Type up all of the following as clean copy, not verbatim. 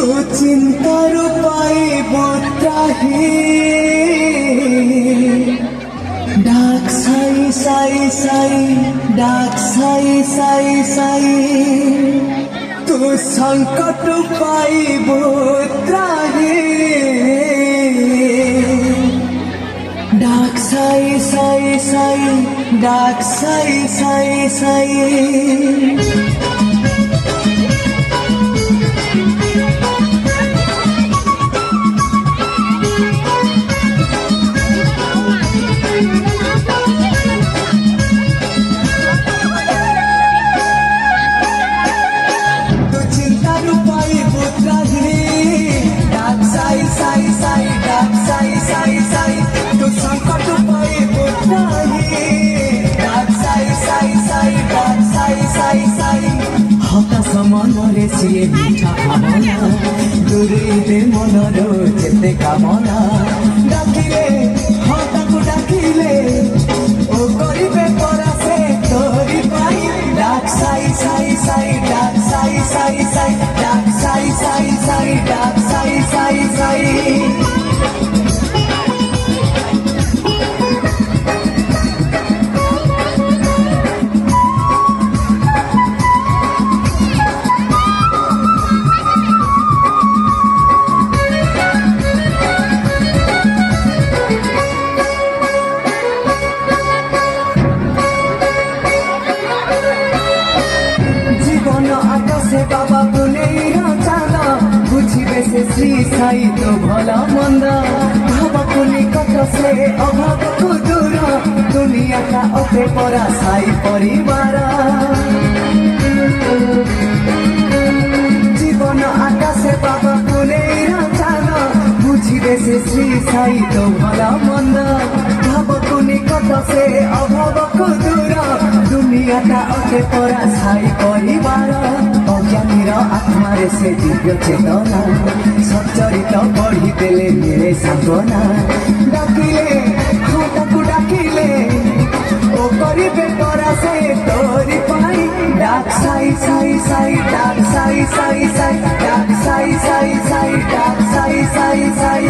तू चिंतार पाइब त्राही डाक साई साई साई डाक साई साई साई तू संकट पाइब त्राही डाक साई साई साई डाक साई साई साई हताश मनरे सिए मिठा भावना दूरे मनर जेते कामना डाकिले हताकू डाकिले ओ करिबे परासे तोरी पाई डाक साई साई साई डाक साई साई साई डाक साई साई साई डाक साई साई साई बाबा पुनेर चाँद बुझिबे से श्री साई तो भला मंद भावको निकट से अभावको दूर दुनिया का अते परा साई परिवार जीवन आकाशे बाबा पुनेर चाँद बुझिबे से श्री साई तो भला मंद भावको निकट से अभावको दूर दुनिया का अते परा साई परिवार अज्ञानीर आत्मारे से दिव्य चेतना सच्चरित पढ़ी देले मेरे सांत्वना डाकिले हताकू डाकिले ओ करिबे परासे तोरी पाई डाक साई साई साई डाक साई साई साई डाक साई साई साई डाक साई साई साई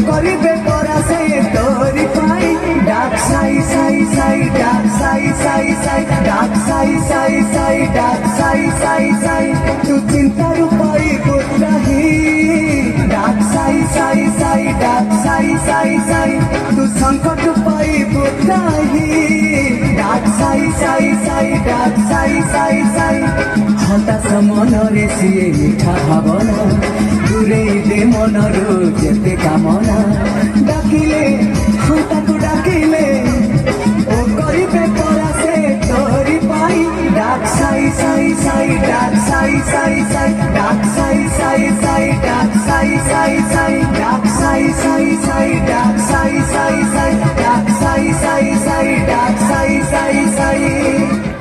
करिबे परासे तोरी पाई डाक साई साई साई डाक साई साई साई डाक साई साई साई डाक साई साई साई तू चिंतार पाइब त्राही डाक साई साई साई डाक साई साई साई तू संकट पाइब त्राही डाक साई साई साई डाक साई साई साई हताश मनरे सिए मिठा भावना दूरे मनर जेते कामना डाकिले हताकू डाकिले ओ करिबे परासे तोरी पाई डाक साई साई साई डाक साई साई साई डाक साई साई साई डाक साई साई साई डाक साई साई साई डाक साई साई साई डाक साई साई साई डाक साई साई साई